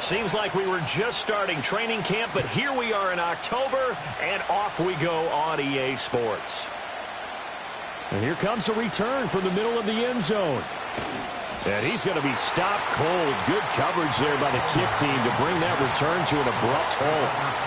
Seems like we were just starting training camp, but here we are in October, and off we go on EA Sports. And here comes a return from the middle of the end zone. And he's going to be stopped cold. Good coverage there by the kick team to bring that return to an abrupt halt.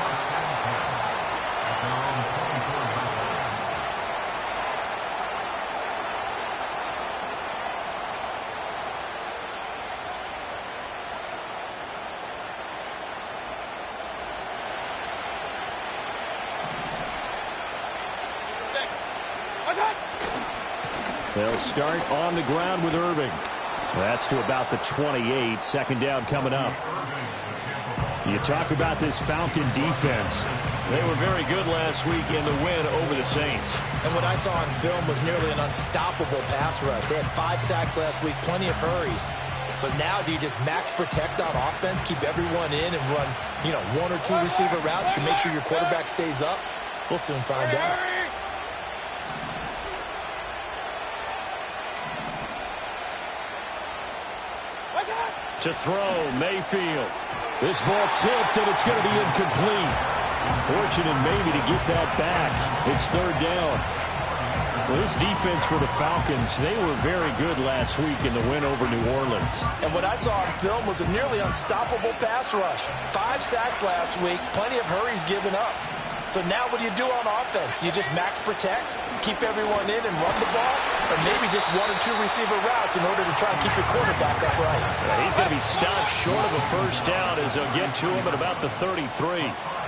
They'll start on the ground with Irving. That's to about the 28. Second down coming up. You talk about this Falcon defense. They were very good last week in the win over the Saints. And what I saw on film was nearly an unstoppable pass rush. They had 5 sacks last week, plenty of hurries. So now do you just max protect on offense, keep everyone in and run, 1 or 2 receiver routes to make sure your quarterback stays up? We'll soon find out. To throw, Mayfield. This ball tipped, and it's going to be incomplete. Fortunate maybe to get that back. It's third down. Well, this defense for the Falcons, they were very good last week in the win over New Orleans. And what I saw on film was a nearly unstoppable pass rush. 5 sacks last week, plenty of hurries given up. So now what do you do on offense? You just max protect, keep everyone in and run the ball, or maybe just 1 or 2 receiver routes in order to try and keep your quarterback upright. Yeah, he's going to be stopped short of a first down as they'll get to him at about the 33.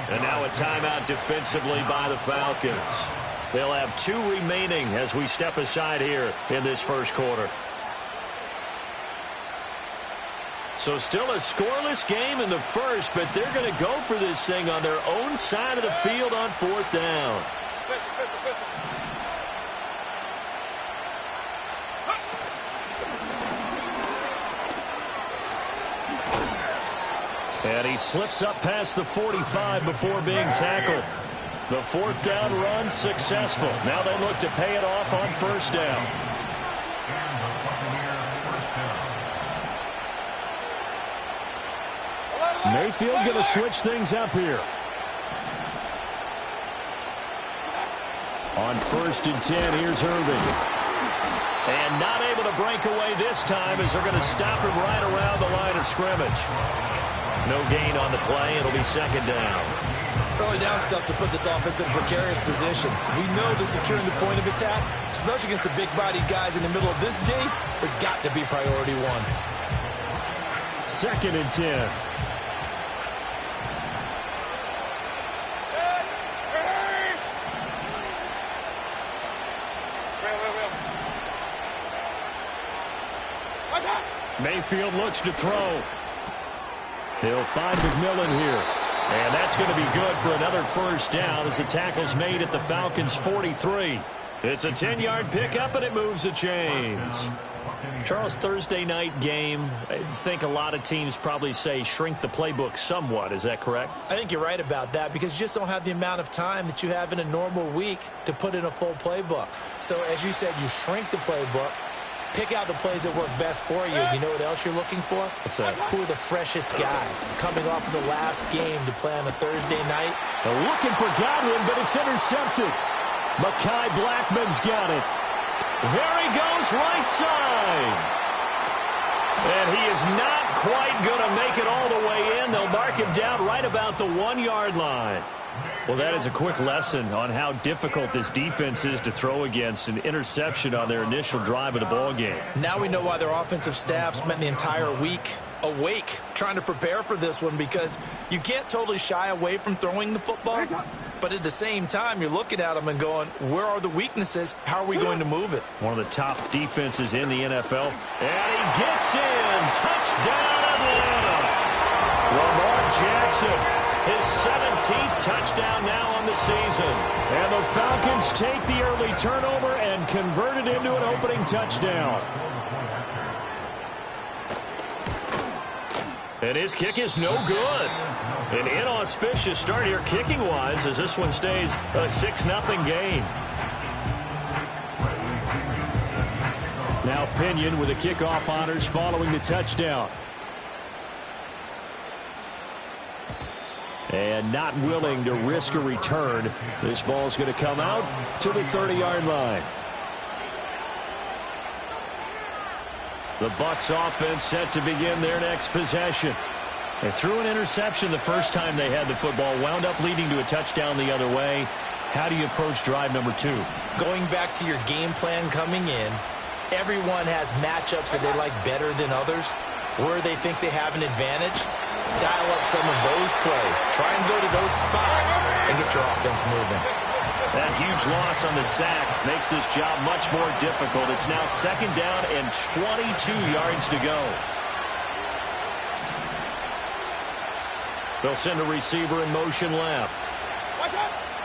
And now a timeout defensively by the Falcons. They'll have 2 remaining as we step aside here in this first quarter. So still a scoreless game in the first, but they're going to go for this thing on their own side of the field on 4th down. And he slips up past the 45 before being tackled. The 4th down run successful. Now they look to pay it off on 1st down. Mayfield going to switch things up here. On 1st and 10, here's Irving. And not able to break away this time as they're going to stop him right around the line of scrimmage. No gain on the play. It'll be 2nd down. Early down stuff to put this offense in a precarious position. We know that securing the point of attack, especially against the big-bodied guys in the middle of this D, has got to be priority 1. 2nd and 10. Mayfield looks to throw. He'll find McMillan here. And that's going to be good for another first down as the tackle's made at the Falcons' 43. It's a 10-yard pickup, and it moves the chains. Charles, Thursday night game, I think a lot of teams probably say shrink the playbook somewhat. Is that correct? I think you're right about that because you just don't have the amount of time that you have in a normal week to put in a full playbook. So, as you said, you shrink the playbook. Pick out the plays that work best for you. You know what else you're looking for? What's that? Who are the freshest guys coming off of the last game to play on a Thursday night? They're looking for Godwin, but it's intercepted. Mekhi Blackman's got it. There he goes, right side. And he is not quite going to make it all the way in. They'll mark him down right about the 1-yard line. Well, that is a quick lesson on how difficult this defense is to throw against. An interception on their initial drive of the ball game. Now we know why their offensive staff spent the entire week awake trying to prepare for this one, because you can't totally shy away from throwing the football, but at the same time you're looking at them and going, where are the weaknesses? How are we going to move it? One of the top defenses in the NFL. And he gets in. Touchdown Atlanta. Lamar Jackson. His 17th touchdown now on the season. And the Falcons take the early turnover and convert it into an opening touchdown. And his kick is no good. An inauspicious start here kicking-wise as this one stays a 6-0 game. Now Pinion with the kickoff honors following the touchdown. And not willing to risk a return. This ball's going to come out to the 30-yard line. The Bucs offense set to begin their next possession. They threw an interception the first time they had the football, wound up leading to a touchdown the other way. How do you approach drive number 2? Going back to your game plan coming in, everyone has matchups that they like better than others. Where they think they have an advantage, dial up some of those plays. Try and go to those spots and get your offense moving. That huge loss on the sack makes this job much more difficult. It's now 2nd down and 22 yards to go. They'll send a receiver in motion left.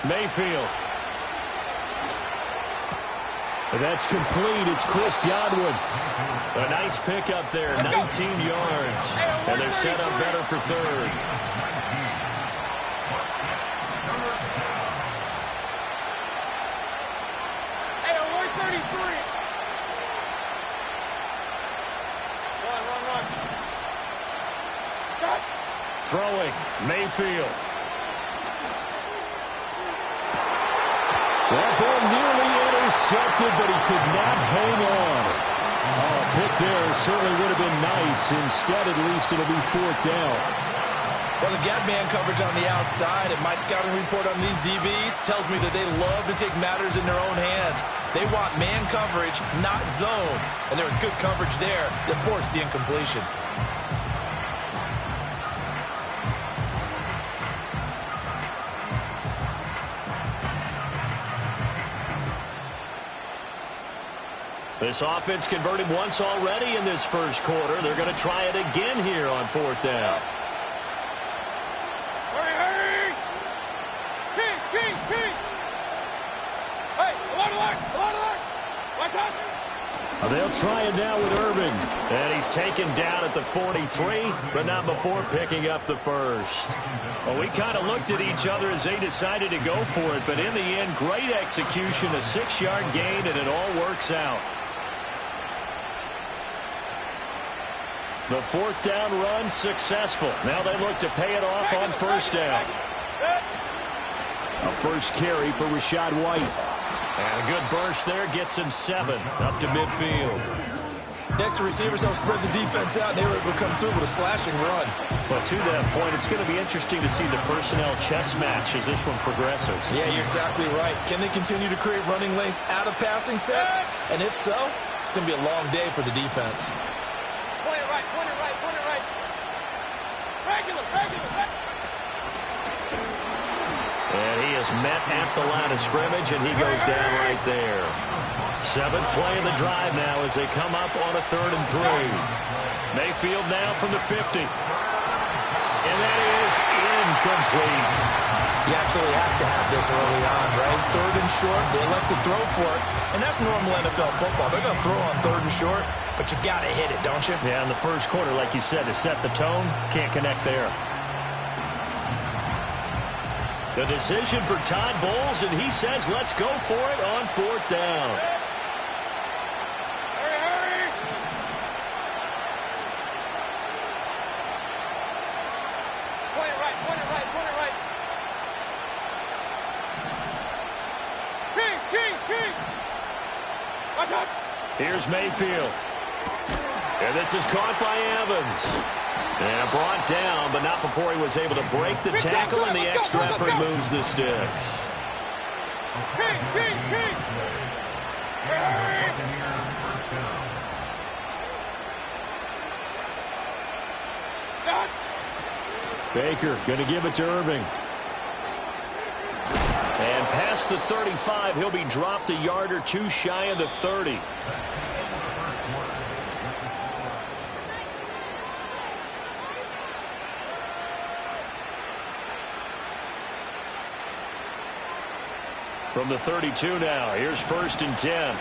Mayfield. That's complete. It's Chris Godwin. A nice pickup there, 19 yards. And they're set up better for 3rd. Throwing, Mayfield. That ball nearly intercepted, but he could not hang on. Oh, a pick there certainly would have been nice. Instead, at least it'll be 4th down. Well, they've got man coverage on the outside, and my scouting report on these DBs tells me that they love to take matters in their own hands. They want man coverage, not zone. And there was good coverage there that forced the incompletion. This offense converted once already in this first quarter. They're going to try it again here on 4th down. Hurry! King! Hey, alert! Watch out! They'll try it now with Irvin. And he's taken down at the 43, but not before picking up the first. Well, we kind of looked at each other as they decided to go for it, but in the end, great execution, a 6-yard gain, and it all works out. The 4th down run successful. Now they look to pay it off on 1st down. A first carry for Rachaad White. And a good burst there gets him 7 up to midfield. Next, the receivers help spread the defense out, and they were able to come through with a slashing run. But to that point, it's going to be interesting to see the personnel chess match as this one progresses. Yeah, you're exactly right. Can they continue to create running lanes out of passing sets? And if so, it's going to be a long day for the defense. Point it right. Regular. And he is met at the line of scrimmage, and he goes down right there. 7th play of the drive now as they come up on a 3rd and 3. Mayfield now from the 50. And that is incomplete. You absolutely have to have this early on, right? 3rd and short, they elect to throw for it, and that's normal NFL football. They're going to throw on 3rd and short, but you've got to hit it, don't you? Yeah, in the first quarter, like you said, to set the tone, can't connect there. The decision for Todd Bowles, and he says let's go for it on 4th down. Hurry! Point it right. King! Watch out! Here's Mayfield. And this is caught by Evans. And brought down, but not before he was able to break the tackle, and the extra effort moves the sticks. King! Hurry! Baker going to give it to Irving. And past the 35, he'll be dropped a yard or two shy of the 30. From the 32 now, here's 1st and 10.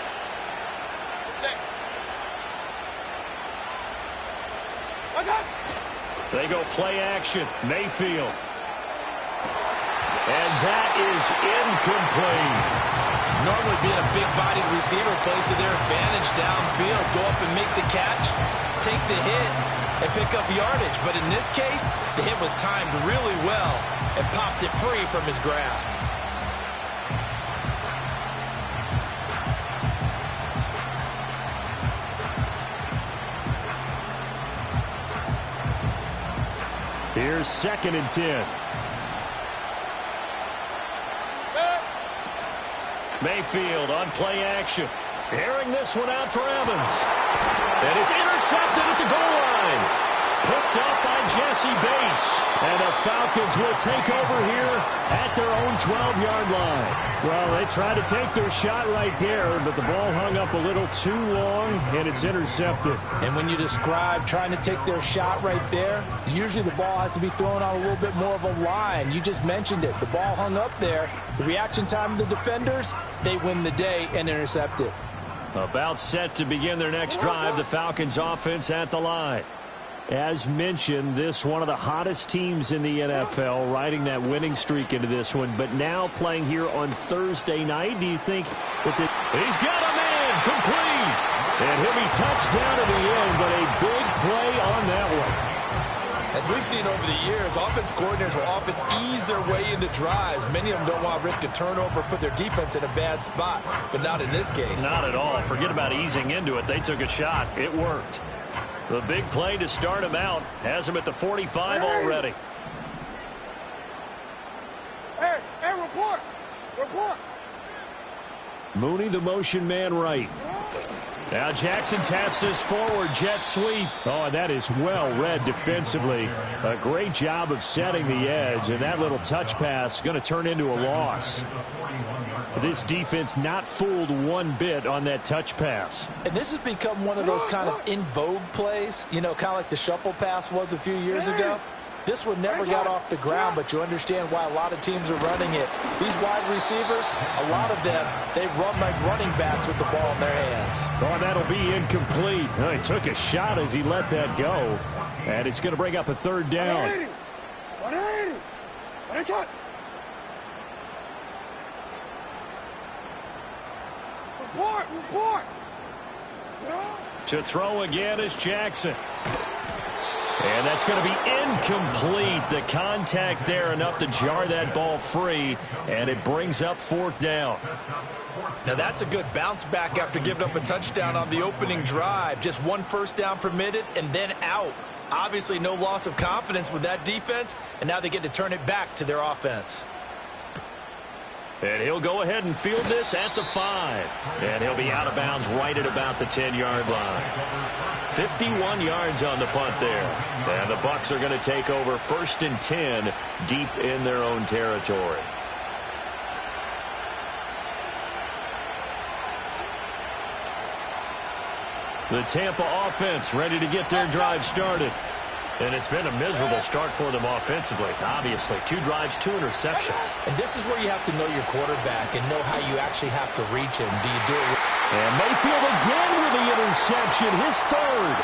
They go play action. Mayfield. And that is incomplete. Normally being a big-bodied receiver plays to their advantage downfield. Go up and make the catch, take the hit, and pick up yardage. But in this case, the hit was timed really well and popped it free from his grasp. Here's 2nd and 10. Mayfield on play action. Airing this one out for Evans. And it's intercepted at the goal line. Picked up by Jesse Bates. And the Falcons will take over here at their own 12-yard line. Well, they tried to take their shot right there, but the ball hung up a little too long, and it's intercepted. And when you describe trying to take their shot right there, usually the ball has to be thrown on a little bit more of a line. You just mentioned it. The ball hung up there. The reaction time of the defenders, they win the day and intercept it. About set to begin their next drive, the Falcons offense at the line. As mentioned, this one of the hottest teams in the NFL, riding that winning streak into this one, but now playing here on Thursday night. Do you think that he's got a man complete? And he'll be touched down in the end, but a big play on that one. As we've seen over the years, offense coordinators will often ease their way into drives. Many of them don't want to risk a turnover, put their defense in a bad spot, but not in this case. Not at all. Forget about easing into it. They took a shot. It worked. The big play to start him out has him at the 45 already. Hey, report! Report! Mooney, the motion man right. Now Jackson taps this forward jet sweep. Oh, and that is well read defensively. A great job of setting the edge, and that little touch pass going to turn into a loss. This defense not fooled one bit on that touch pass. And this has become one of those kind of in vogue plays, you know, kind of like the shuffle pass was a few years ago. This one never got off the ground, but you understand why a lot of teams are running it. These wide receivers, a lot of them, they run like running backs with the ball in their hands. Oh, that'll be incomplete. Oh, he took a shot as he let that go. And it's going to bring up a 3rd down. 180! 180! Report! To throw again is Jackson. And that's going to be incomplete. The contact there enough to jar that ball free, and it brings up 4th down. Now that's a good bounce back after giving up a touchdown on the opening drive. Just 1 first down permitted and then out. Obviously no loss of confidence with that defense, and now they get to turn it back to their offense. And he'll go ahead and field this at the 5. And he'll be out of bounds right at about the 10-yard line. 51 yards on the punt there. And the Bucs are going to take over 1st and 10 deep in their own territory. The Tampa offense ready to get their drive started. And it's been a miserable start for them offensively, obviously. 2 drives, 2 interceptions. And this is where you have to know your quarterback and know how you actually have to reach him. Do you do it? And Mayfield again with the interception, his 3rd.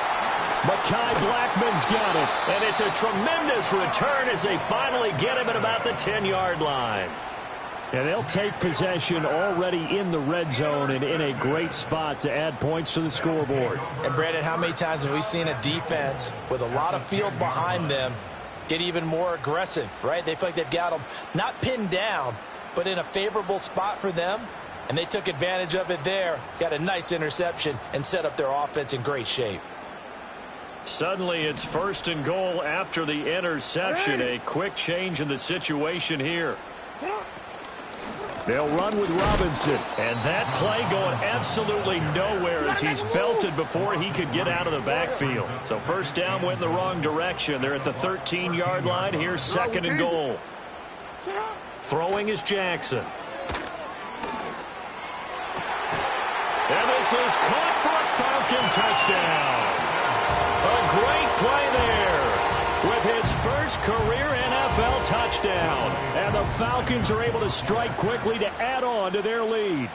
Mekhi Blackman's got it. And it's a tremendous return as they finally get him at about the 10-yard line. And they'll take possession already in the red zone and in a great spot to add points to the scoreboard. And, Brandon, how many times have we seen a defense with a lot of field behind them get even more aggressive, right? They feel like they've got them not pinned down, but in a favorable spot for them, and they took advantage of it there, got a nice interception, and set up their offense in great shape. Suddenly it's 1st and goal after the interception. A quick change in the situation here. They'll run with Robinson, and that play going absolutely nowhere as he's belted before he could get out of the backfield. So 1st down went in the wrong direction. They're at the 13-yard line. Here's 2nd and goal. Throwing is Jackson. And this is caught for a Falcon touchdown. A great play there with his first career NFL touchdown. And the Falcons are able to strike quickly to add on to their lead.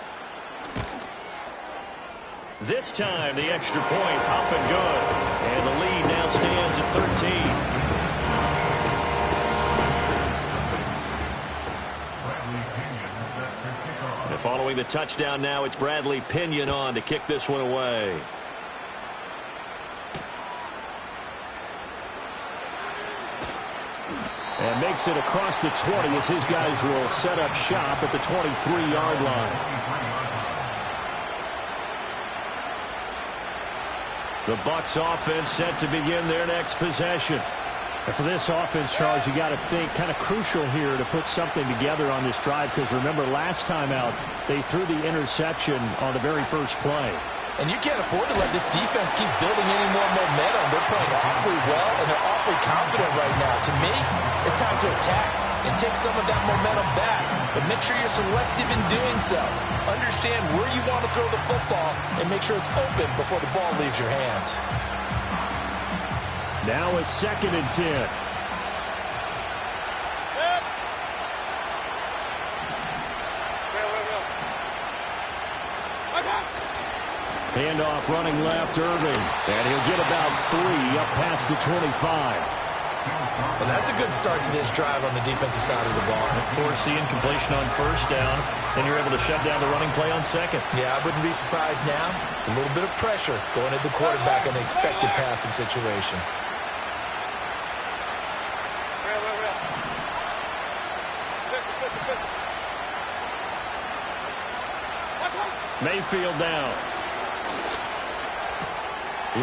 This time the extra point up and good. And the lead now stands at 13. The Throwing the touchdown now, it's Bradley Pinion on to kick this one away. And makes it across the 20 as his guys will set up shop at the 23-yard line. The Bucs offense set to begin their next possession. And for this offense, Charles, you got to think kind of crucial here to put something together on this drive, because remember last time out they threw the interception on the very first play. And you can't afford to let this defense keep building any more momentum. They're playing awfully well, and they're awfully confident right now. To me, it's time to attack and take some of that momentum back. But make sure you're selective in doing so. Understand where you want to throw the football and make sure it's open before the ball leaves your hands. Now a 2nd and 10. Handoff running left, Irving. And he'll get about 3 up past the 25. Well, that's a good start to this drive on the defensive side of the ball. Forcing completion on first down, and you're able to shut down the running play on second. Yeah, I wouldn't be surprised now. A little bit of pressure going at the quarterback in the expected passing situation. Mayfield down.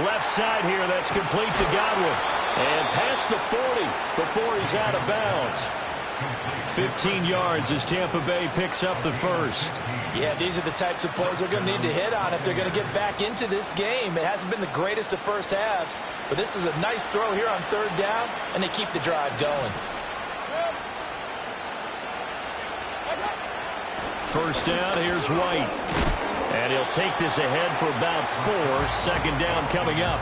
Left side here, that's complete to Godwin. And past the 40 before he's out of bounds. 15 yards as Tampa Bay picks up the first. Yeah, these are the types of plays they're going to need to hit on if they're going to get back into this game. It hasn't been the greatest of first halves, but this is a nice throw here on 3rd down, and they keep the drive going. First down, here's White. And he'll take this ahead for about 4. 2nd down coming up.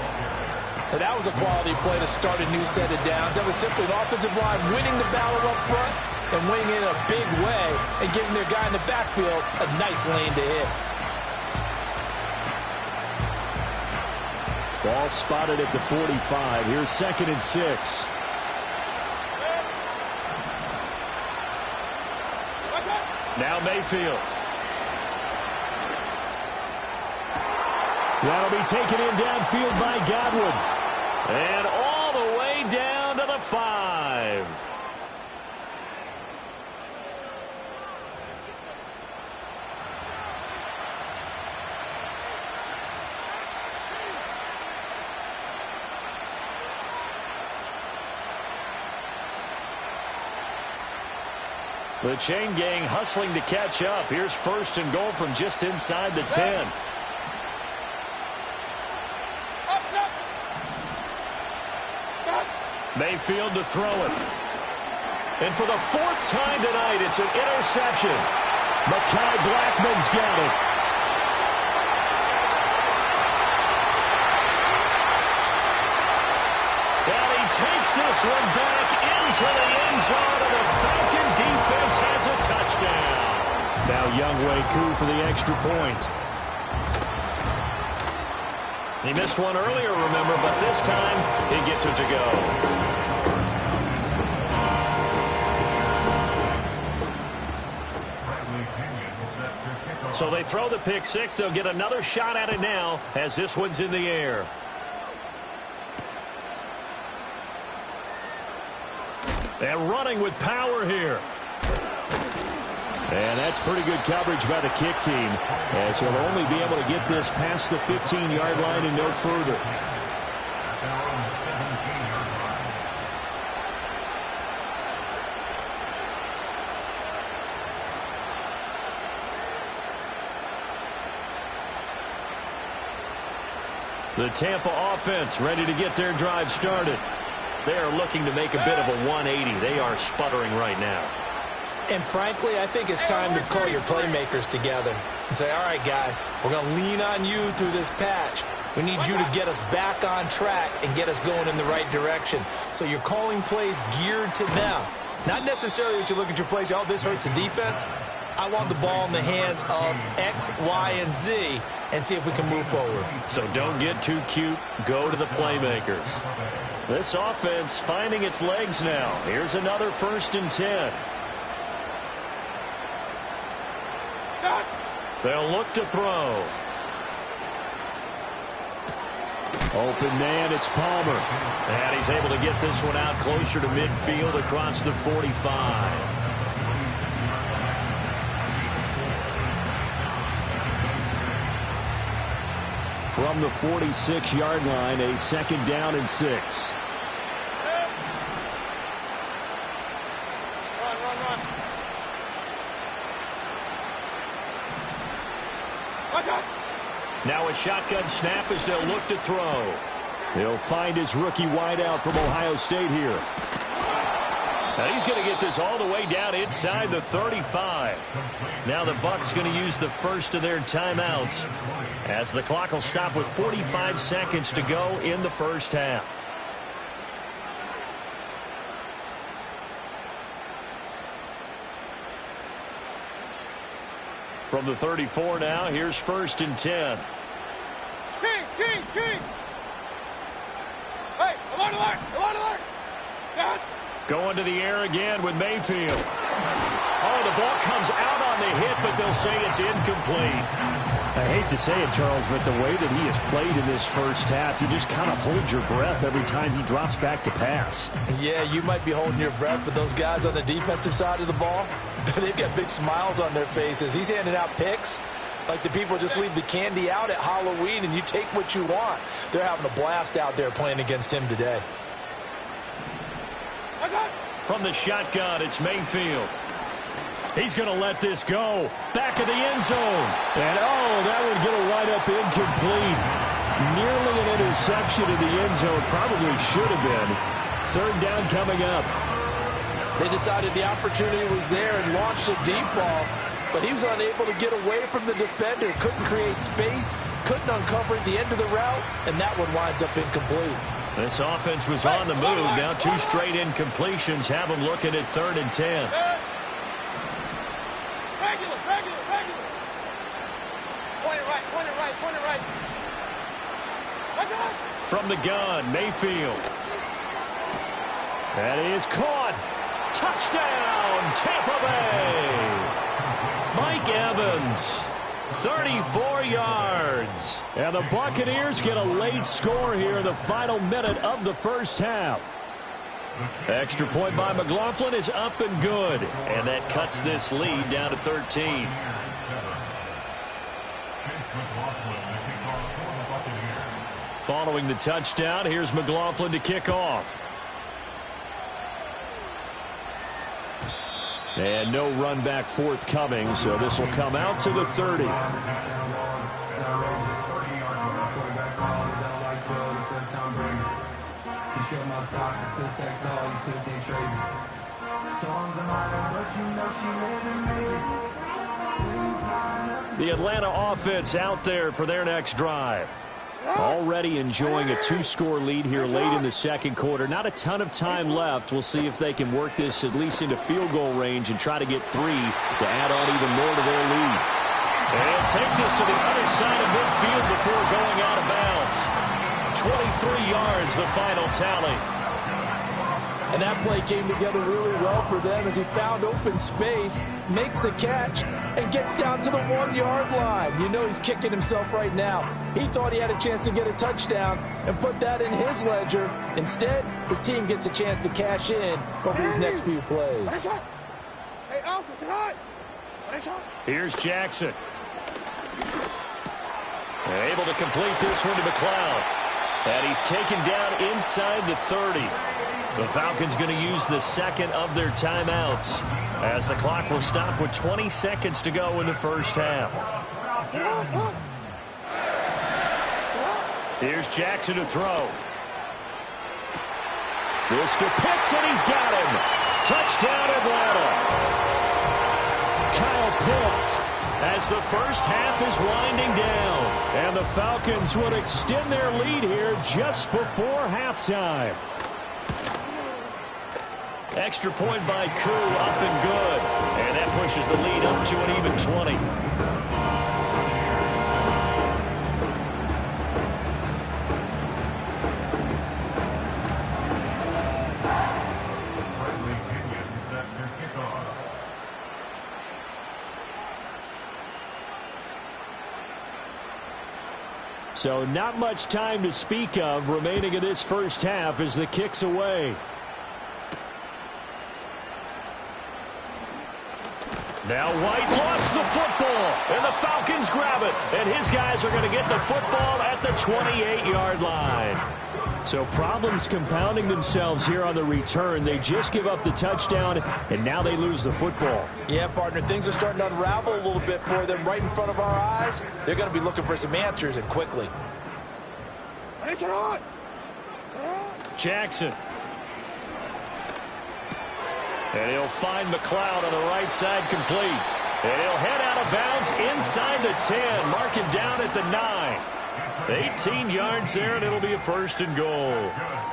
And that was a quality play to start a new set of downs. That was simply an offensive line winning the battle up front and winning it in a big way and giving their guy in the backfield a nice lane to hit. Ball spotted at the 45. Here's 2nd and 6. Now Mayfield. That'll be taken in downfield by Godwin. And all the way down to the 5. The chain gang hustling to catch up. Here's 1st and goal from just inside the 10. Mayfield to throw it. And for the 4th time tonight, it's an interception. Mekhi Blackmon's got it. And he takes this one back into the end zone, and the Falcon defense has a touchdown. Now Younghoe Koo for the extra point. He missed one earlier, remember, but this time he gets it to go. So they throw the pick 6. They'll get another shot at it now as this one's in the air. And running with power here. And that's pretty good coverage by the kick team, as he'll only be able to get this past the 15-yard line and no further. The Tampa offense ready to get their drive started. They are looking to make a bit of a 180. They are sputtering right now. And frankly, I think it's time to call your playmakers together and say, all right, guys, we're going to lean on you through this patch. We need you to get us back on track and get us going in the right direction. So you're calling plays geared to them. Not necessarily that you look at your plays, oh, this hurts the defense. I want the ball in the hands of X, Y, and Z and see if we can move forward. So don't get too cute. Go to the playmakers. This offense finding its legs now. Here's another 1st and 10. They'll look to throw. Open man, it's Palmer. And he's able to get this one out closer to midfield across the 45. From the 46-yard line, a 2nd down and 6. Run. Now a shotgun snap as they'll look to throw. He'll find his rookie wideout from Ohio State here. Now he's going to get this all the way down inside the 35. Now the Bucs going to use the first of their timeouts as the clock will stop with 45 seconds to go in the first half. From the 34 now, here's 1st and 10. Kings! Hey, alert! Dad. Going to the air again with Mayfield. Oh, the ball comes out on the hit, but they'll say it's incomplete. I hate to say it, Charles, but the way that he has played in this first half, you just kind of hold your breath every time he drops back to pass. Yeah, you might be holding your breath, but those guys on the defensive side of the ball, they've got big smiles on their faces. He's handing out picks like the people just leave the candy out at Halloween and you take what you want. They're having a blast out there playing against him today. From the shotgun, it's Mayfield. He's going to let this go. Back of the end zone. And, oh, that would get a wide-up incomplete. Nearly an interception in the end zone. Probably should have been. 3rd down coming up. They decided the opportunity was there and launched a deep ball, but he was unable to get away from the defender. Couldn't create space, couldn't uncover the end of the route, and that one winds up incomplete. This offense was on the move. Now 2 straight incompletions have them looking at 3rd and 10. Regular. Point it right. From the gun, Mayfield. That is caught. Touchdown, Tampa Bay. Mike Evans, 34 yards. And the Buccaneers get a late score here in the final minute of the first half. Extra point by McLaughlin is up and good. And that cuts this lead down to 13. Following the touchdown, here's McLaughlin to kick off. And no run back forthcoming, so this will come out to the 30. The Atlanta offense out there for their next drive. Already enjoying a 2-score lead here late in the second quarter. Not a ton of time left. We'll see if they can work this at least into field goal range and try to get 3 to add on even more to their lead. And take this to the other side of midfield before going out of bounds. 23 yards, the final tally. And that play came together really well for them as he found open space, makes the catch, and gets down to the 1-yard line. You know he's kicking himself right now. He thought he had a chance to get a touchdown and put that in his ledger. Instead, his team gets a chance to cash in over these next few plays. Hey, Alpha, hot. Here's Jackson. Able to complete this one to McLeod. And he's taken down inside the 30. The Falcons going to use the second of their timeouts as the clock will stop with 20 seconds to go in the first half. Here's Jackson to throw. This to Pitts, and he's got him. Touchdown, Atlanta. Kyle Pitts as the first half is winding down. And the Falcons would extend their lead here just before halftime. Extra point by Goooo, up and good. And that pushes the lead up to an even 20. So not much time to speak of remaining in this first half as the kick's away. Now White lost the football, and the Falcons grab it. And his guys are going to get the football at the 28-yard line. So problems compounding themselves here on the return. They just give up the touchdown, and now they lose the football. Yeah, partner, things are starting to unravel a little bit for them right in front of our eyes. They're going to be looking for some answers, and quickly. Jackson. And he'll find McLeod on the right side complete. And he'll head out of bounds inside the 10. Mark him down at the 9. 18 yards there, and it'll be a 1st and goal.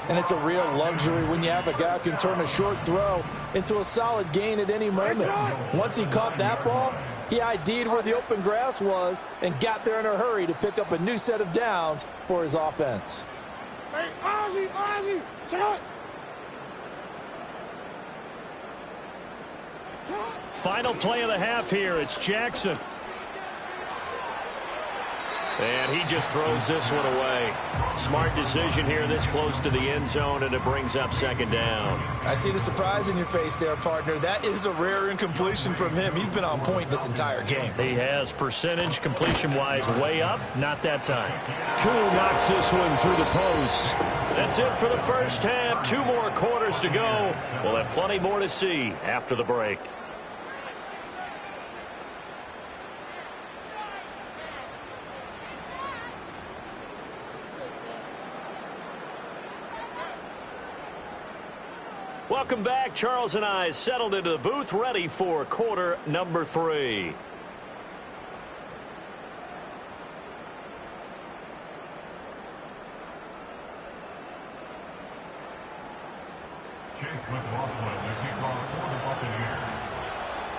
And it's a real luxury when you have a guy who can turn a short throw into a solid gain at any moment. Once he caught that ball, he ID'd where the open grass was and got there in a hurry to pick up a new set of downs for his offense. Hey, Ozzie, sit up. Final play of the half here. It's Jackson. And he just throws this one away. Smart decision here this close to the end zone, and it brings up 2nd down. I see the surprise in your face there, partner. That is a rare incompletion from him. He's been on point this entire game. He has percentage completion-wise way up. Not that time. Goooo knocks this one through the post. That's it for the first half. 2 more quarters to go. We'll have plenty more to see after the break. Welcome back. Charles and I settled into the booth, ready for quarter number 3.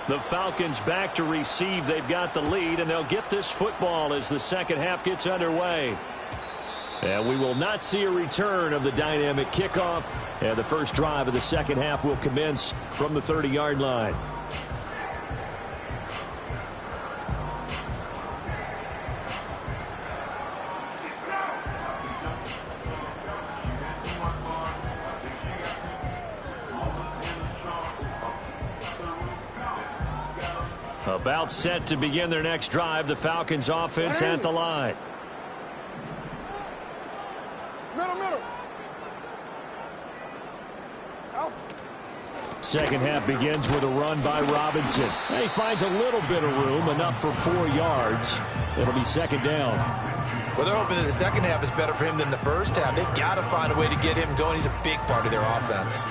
The Falcons back to receive. They've got the lead, and they'll get this football as the second half gets underway. And we will not see a return of the dynamic kickoff. And the first drive of the second half will commence from the 30-yard line. About set to begin their next drive. The Falcons offense at the line. Middle. Second half begins with a run by Robinson. And he finds a little bit of room, enough for 4 yards. It'll be 2nd down. Well, they're hoping that the second half is better for him than the first half. They've got to find a way to get him going. He's a big part of their offense.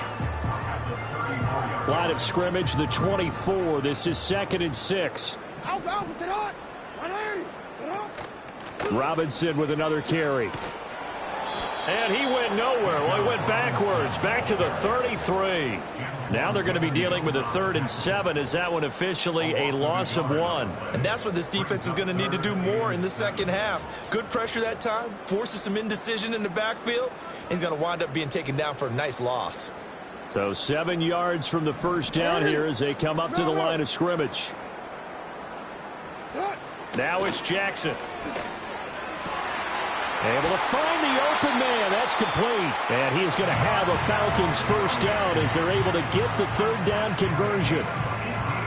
Line of scrimmage, the 24. This is 2nd and 6. Alpha, sit hot. 180, sit hot. Robinson with another carry. And he went nowhere. Well, he went backwards, back to the 33. Now they're going to be dealing with a 3rd and 7. Is that one officially a loss of 1? And that's what this defense is going to need to do more in the second half. Good pressure that time, forces some indecision in the backfield. He's going to wind up being taken down for a nice loss. So 7 yards from the first down here as they come up to the line of scrimmage. Now it's Jackson. Able to find the open man. That's complete. And he is going to have a Falcons first down as they're able to get the 3rd down conversion.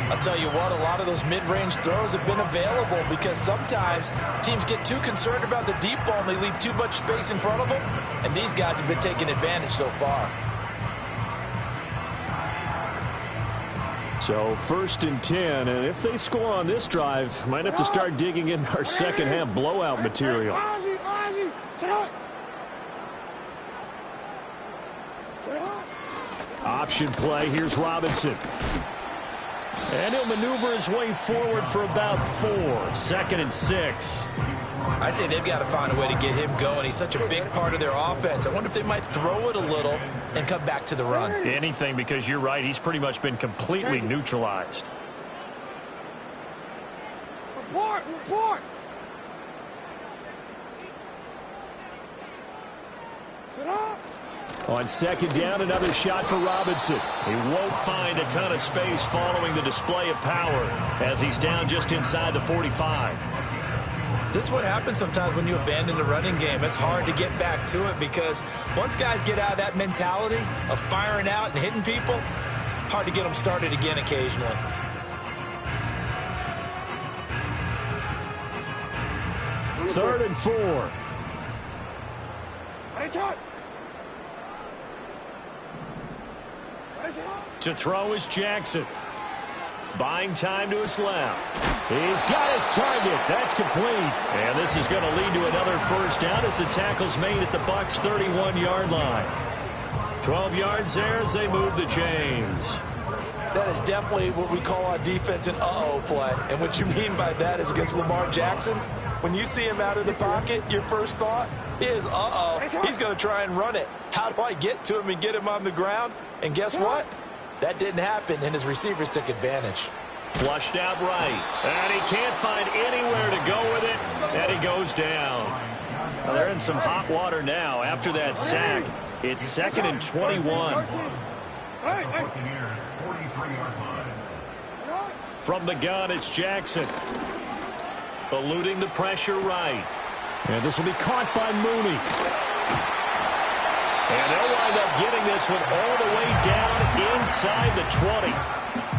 I'll tell you what, a lot of those mid-range throws have been available because sometimes teams get too concerned about the deep ball and they leave too much space in front of them. And these guys have been taking advantage so far. So 1st and 10, and if they score on this drive, might have to start digging in our second half blowout material. Ozzie, sit hot. Option play, here's Robinson. And he'll maneuver his way forward for about 4. 2nd and 6. I'd say they've got to find a way to get him going. He's such a big part of their offense. I wonder if they might throw it a little and come back to the run. Anything, because you're right. He's pretty much been completely neutralized. Report. Sit up. On 2nd down, another shot for Robinson. He won't find a ton of space following the display of power as he's down just inside the 45. This is what happens sometimes when you abandon the running game. It's hard to get back to it because once guys get out of that mentality of firing out and hitting people, hard to get them started again occasionally. Third and 4. To throw is Jackson. Buying time to his left. He's got his target. That's complete. And this is going to lead to another first down as the tackle's made at the Bucs' 31-yard line. 12 yards there as they move the chains. That is definitely what we call on defense an uh-oh play. And what you mean by that is against Lamar Jackson, when you see him out of the pocket, your first thought is, uh-oh, he's going to try and run it. How do I get to him and get him on the ground? And guess what? That didn't happen, and his receivers took advantage. Flushed out right. And he can't find anywhere to go with it, and he goes down. Well, they're in some hot water now after that sack. It's 2nd and 21. From the gun, it's Jackson. Eluding the pressure right. And this will be caught by Mooney. And they'll wind up getting this one all the way down inside the 20.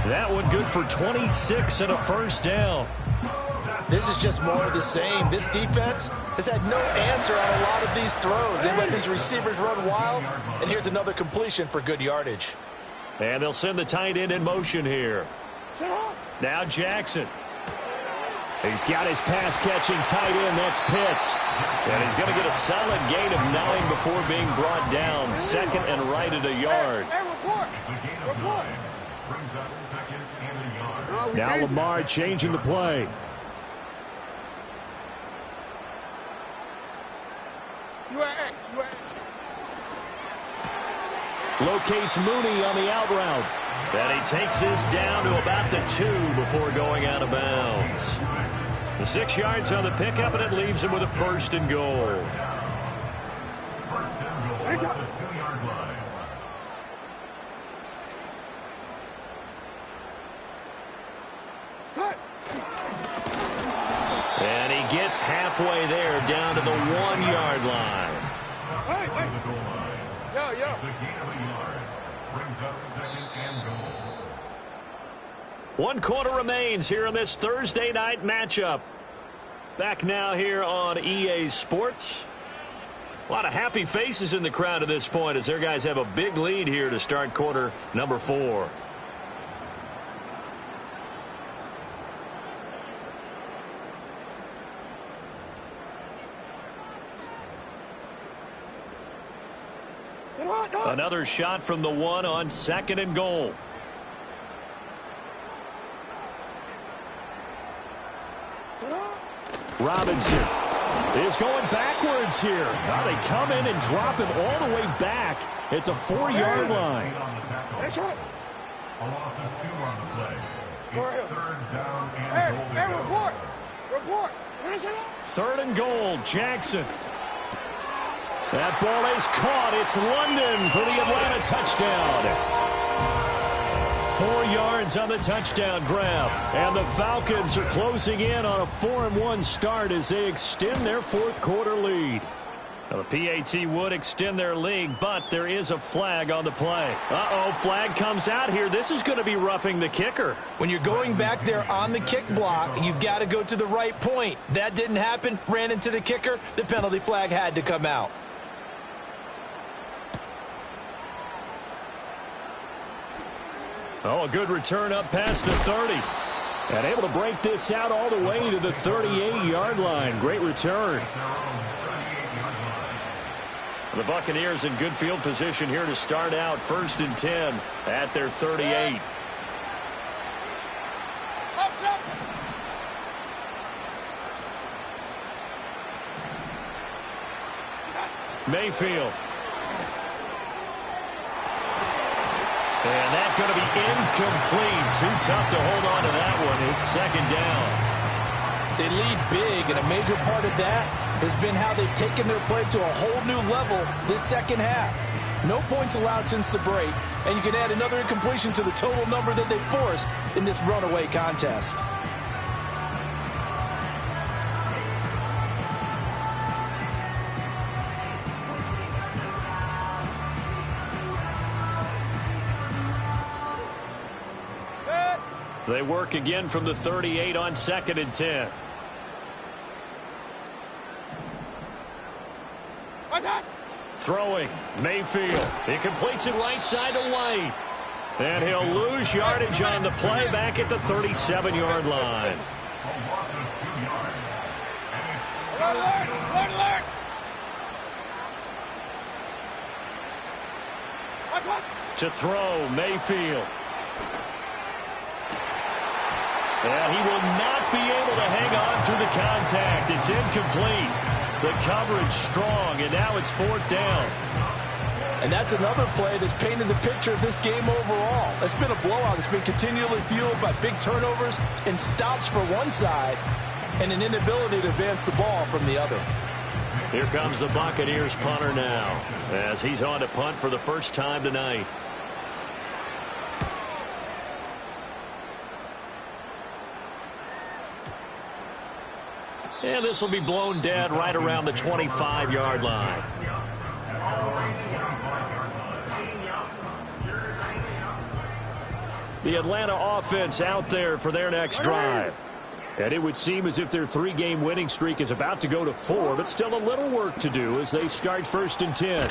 That one good for 26 and a first down. This is just more of the same. This defense has had no answer on a lot of these throws. They let these receivers run wild, and here's another completion for good yardage. And they'll send the tight end in motion here. Now Jackson. He's got his pass-catching tight end. That's Pitts. And he's going to get a solid gain of 9 before being brought down. 2nd and right at a yard. Now Lamar changing the play. Locates Mooney on the out route. And he takes this down to about the 2 before going out of bounds. The 6 yards on the pickup, and it leaves him with a 1st and goal. And he gets halfway there down to the 1-yard line. One quarter remains here in this Thursday night matchup. Back now here on EA Sports. A lot of happy faces in the crowd at this point as their guys have a big lead here to start quarter number 4. Another shot from the 1 on 2nd and goal. Robinson is going backwards here. Now they come in and drop him all the way back at the 4-yard line. A loss of 2 on the play. It's 3rd down and goal. Report. 3rd and goal, Jackson. That ball is caught. It's London for the Atlanta touchdown. 4 yards on the touchdown grab. And the Falcons are closing in on a 4-1 start as they extend their 4th quarter lead. Now the PAT would extend their lead, but there is a flag on the play. Uh-oh, flag comes out here. This is going to be roughing the kicker. When you're going back there on the kick block, you've got to go to the right point. That didn't happen. Ran into the kicker. The penalty flag had to come out. Oh, a good return up past the 30. And able to break this out all the way to the 38-yard line. Great return. The Buccaneers in good field position here to start out 1st and 10 at their 38. Mayfield. And that's going to be incomplete. Too tough to hold on to that one. It's 2nd down. They lead big, and a major part of that has been how they've taken their play to a whole new level this second half. No points allowed since the break, and you can add another incompletion to the total number that they forced in this runaway contest. They work again from the 38 on 2nd and 10. Throwing, Mayfield. He completes it right side to White. And he'll lose yardage on the play back at the 37-yard line. To throw, Mayfield. And he will not be able to hang on through the contact. It's incomplete. The coverage strong, and now it's 4th down. And that's another play that's painted the picture of this game overall. It's been a blowout. It's been continually fueled by big turnovers and stops for one side and an inability to advance the ball from the other. Here comes the Buccaneers punter now as he's on to punt for the first time tonight. And this will be blown dead right around the 25-yard line. The Atlanta offense out there for their next drive. And it would seem as if their 3-game winning streak is about to go to 4, but still a little work to do as they start 1st and 10.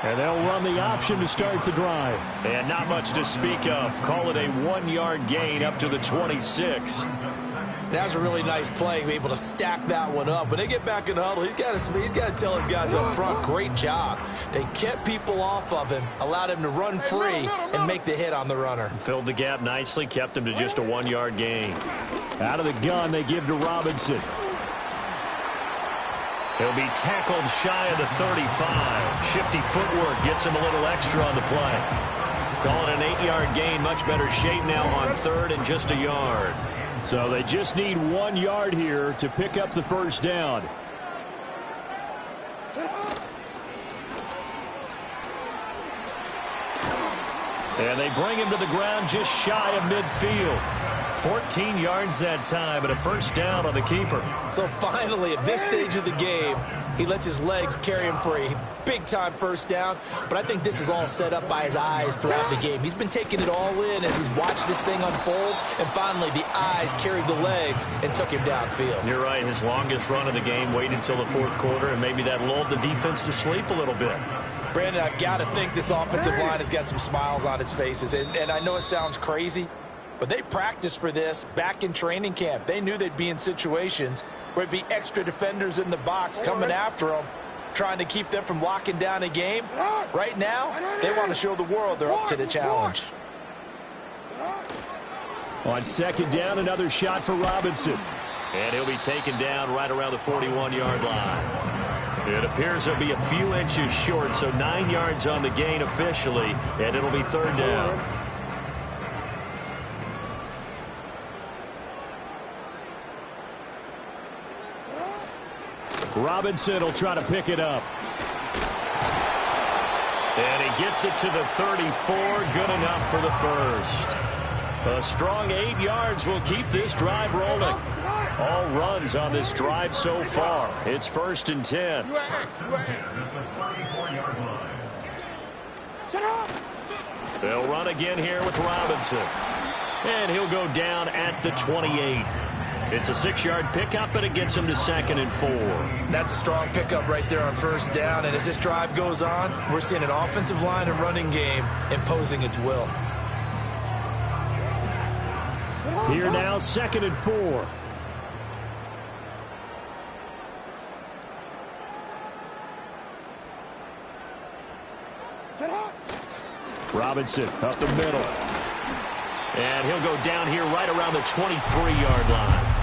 And they'll run the option to start the drive. And not much to speak of. Call it a 1-yard gain up to the 26. That was a really nice play, able to stack that one up. When they get back in the huddle, he's got to tell his guys up front, great job. They kept people off of him, allowed him to run free and make the hit on the runner. Filled the gap nicely, kept him to just a 1-yard gain. Out of the gun, they give to Robinson. He'll be tackled shy of the 35. Shifty footwork gets him a little extra on the play. Call it an 8-yard gain, much better shape now on 3rd and just a yard. So they just need 1 yard here to pick up the first down. And they bring him to the ground just shy of midfield. 14 yards that time, and a first down on the keeper. So finally, at this stage of the game, he lets his legs carry him for a big-time first down. But I think this is all set up by his eyes throughout the game. He's been taking it all in as he's watched this thing unfold. And finally, the eyes carried the legs and took him downfield. You're right. His longest run of the game waited until the 4th quarter, and maybe that lulled the defense to sleep a little bit. Brandon, I've got to think this offensive line has got some smiles on its faces. And I know it sounds crazy, but they practiced for this back in training camp. They knew they'd be in situations where it'd be extra defenders in the box coming after them, trying to keep them from locking down a game. Right now, they want to show the world they're up to the challenge. On 2nd down, another shot for Robinson. And he'll be taken down right around the 41-yard line. It appears he'll be a few inches short, so 9 yards on the gain officially, and it'll be 3rd down. Robinson will try to pick it up. And he gets it to the 34. Good enough for the first. A strong 8 yards will keep this drive rolling. All runs on this drive so far. It's 1st and 10. They'll run again here with Robinson. And he'll go down at the 28. It's a 6-yard pickup, and it gets him to 2nd and 4. That's a strong pickup right there on 1st down. And as this drive goes on, we're seeing an offensive line and running game imposing its will. Here now, 2nd and 4. Robinson up the middle. And he'll go down here right around the 23-yard line.